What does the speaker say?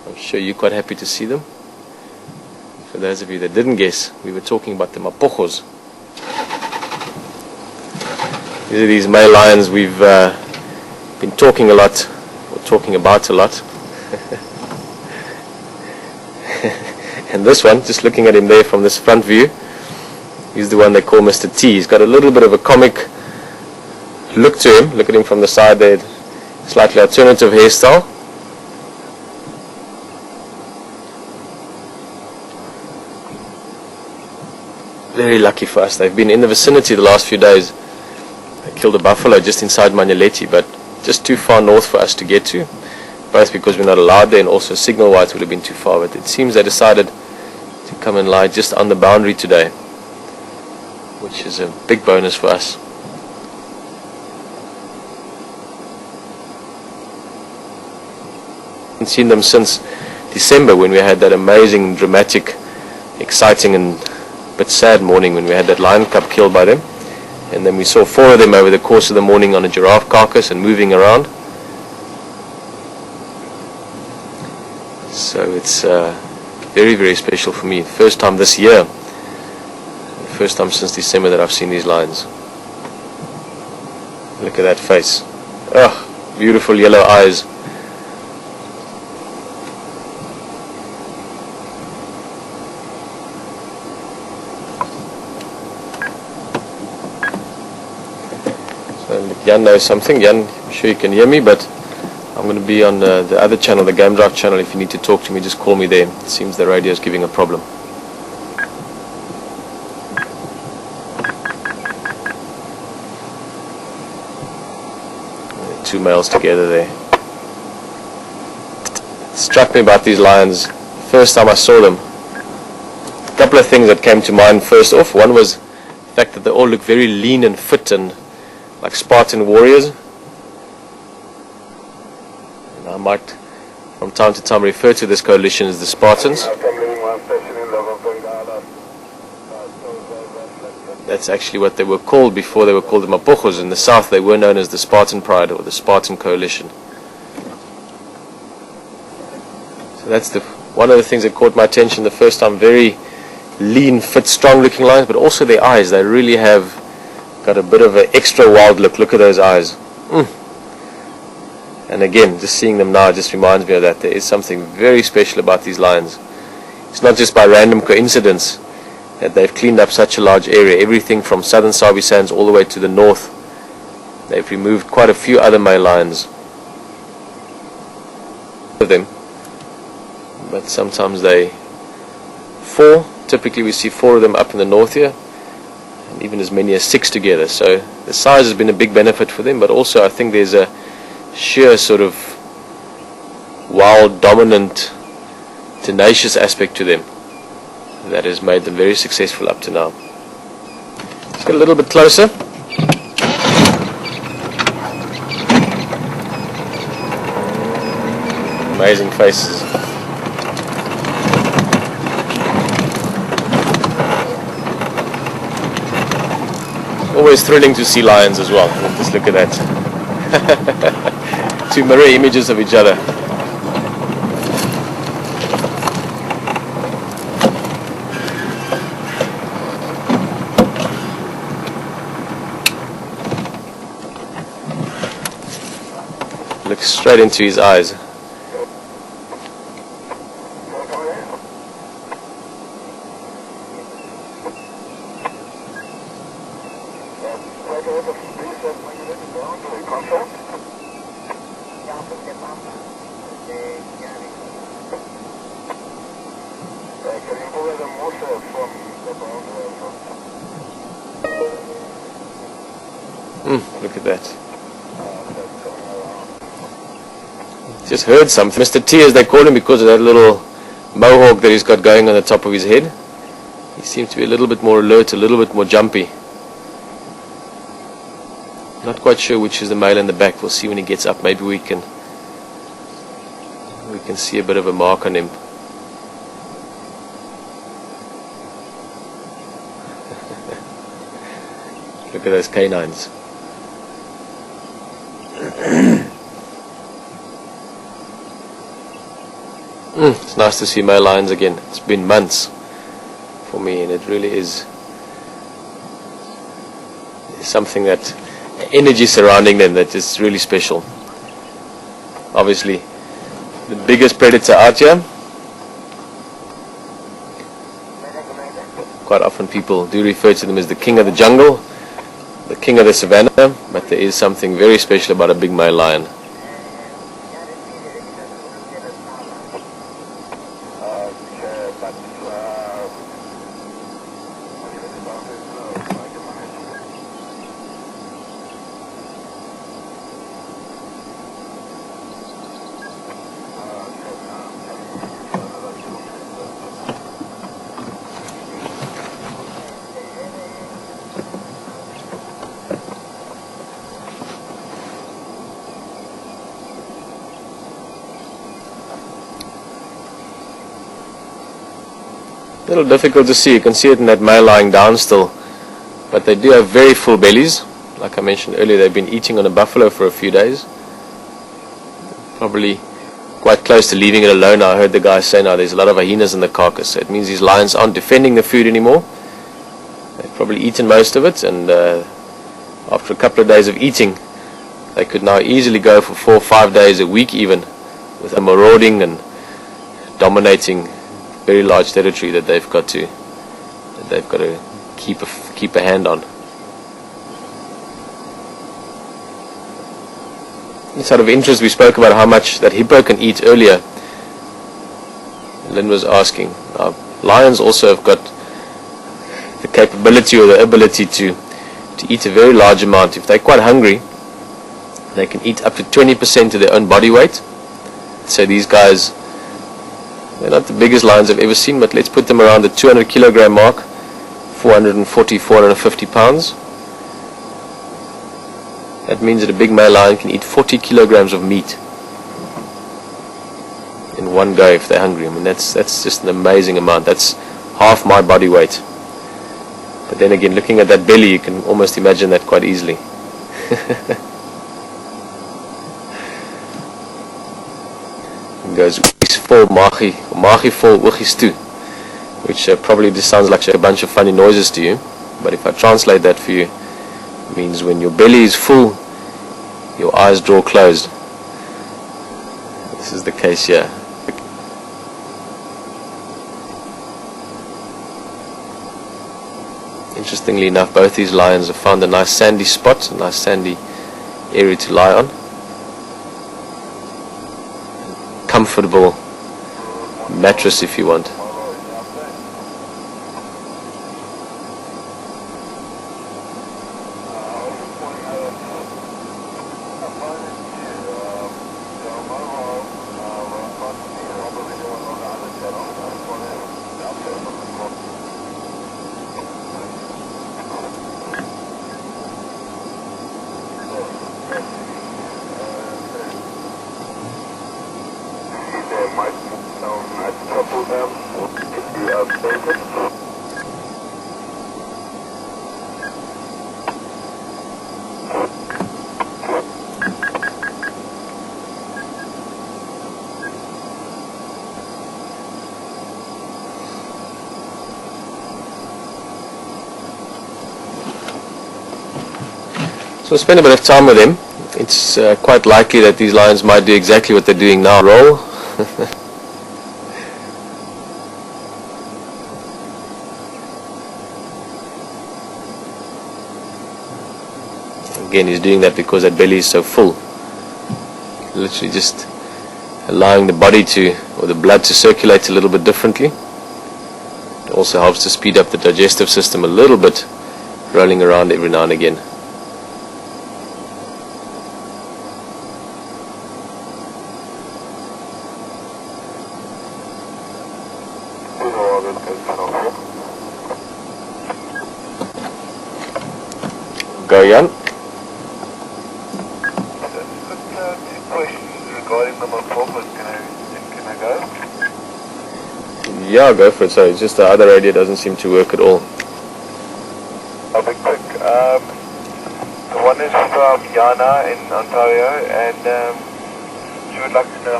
I'm sure you're quite happy to see them. For those of you that didn't guess, we were talking about the Mapogos. These are these male lions we've been talking a lot, or talking about a lot. And this one, just looking at him there from this front view, he's the one they call Mr. T. He's got a little bit of a comic look to him. Look at him from the side there, slightly alternative hairstyle. Very lucky for us. They've been in the vicinity the last few days. They killed a buffalo just inside Manyeleti, but just too far north for us to get to, both because we're not allowed there and also signal-wise would have been too far. But it seems they decided to come and lie just on the boundary today, which is a big bonus for us. I haven't seen them since December, when we had that amazing, dramatic, exciting and but sad morning when we had that lion cub killed by them. And then we saw 4 of them over the course of the morning on a giraffe carcass and moving around. So it's very, very special for me. First time this year, first time since December that I've seen these lions. Look at that face. Oh, beautiful yellow eyes. Jan knows something. Jan, I'm sure you can hear me, but I'm going to be on the other channel, the Game Drive channel. If you need to talk to me, just call me there. It seems the radio is giving a problem. Two males together there. It struck me about these lions, first time I saw them, a couple of things that came to mind. First off, one was the fact that they all look very lean and fit and like Spartan warriors. And I might from time to time refer to this coalition as the Spartans. That's actually what they were called before they were called the Mapogos. In the south they were known as the Spartan Pride or the Spartan Coalition. So that's one of the things that caught my attention the first time. Very lean, fit, strong looking lions, but also their eyes. They really have got a bit of an extra wild look. Look at those eyes. And again, just seeing them now just reminds me of that. There is something very special about these lions. It's not just by random coincidence that they've cleaned up such a large area. Everything from southern Sabi Sands all the way to the north. They've removed quite a few other male lions of them, but sometimes typically we see 4 of them up in the north here, and even as many as 6 together. So the size has been a big benefit for them, but also I think there's a sheer sort of wild, dominant, tenacious aspect to them that has made them very successful up to now. Let's get a little bit closer. Amazing faces. Always thrilling to see lions as well. Just look at that. 2 mirror images of each other. Look straight into his eyes. Look at that. Just heard something. Mr. T, as they call him, because of that little mohawk that he's got going on the top of his head. He seems to be a little bit more alert, a little bit more jumpy. Not quite sure which is the male in the back. We'll see when he gets up. Maybe we can see a bit of a mark on him. Look at those canines. It's nice to see male lions again. It's been months for me, and it really is something that energy surrounding them that is really special. Obviously, the biggest predator out here. Quite often people do refer to them as the king of the jungle, the king of the savannah, but there is something very special about a big male lion. A little difficult to see. You can see it in that male lying down still, but they do have very full bellies. Like I mentioned earlier, they've been eating on a buffalo for a few days, probably quite close to leaving it alone. I heard the guy say now there's a lot of hyenas in the carcass, so it means these lions aren't defending the food anymore. They've probably eaten most of it, and after a couple of days of eating, they could now easily go for 4 or 5 days a week even, with a marauding and dominating very large territory that they've got to keep a hand on. Just out of interest, we spoke about how much that hippo can eat earlier. Lynn was asking. Lions also have got the capability or the ability to eat a very large amount. If they're quite hungry, they can eat up to 20% of their own body weight. So these guys, they're not the biggest lions I've ever seen, but let's put them around the 200 kilogram mark, 440, 450 pounds. That means that a big male lion can eat 40 kilograms of meat in one go if they're hungry. I mean, that's just an amazing amount. That's half my body weight. But then again, looking at that belly, you can almost imagine that quite easily. It goes vol magie vol oogies toe, which probably just sounds like a bunch of funny noises to you, but if I translate that for you, it means when your belly is full, your eyes draw closed. This is the case here. Interestingly enough, both these lions have found a nice sandy spot, a nice sandy area to lie on. Comfortable mattress if you want. So I spend a bit of time with them. It's quite likely that these lions might do exactly what they're doing now. Roll. Again, he's doing that because that belly is so full. Literally just allowing the body to, or the blood to circulate a little bit differently. It also helps to speed up the digestive system a little bit, rolling around every now and again. Go, Jan. Two questions regarding the Mapogo. Can I go? Yeah, go for it. Sorry, it's just the other radio doesn't seem to work at all. I'll be quick. The one is from Yana in Ontario, and she would like to know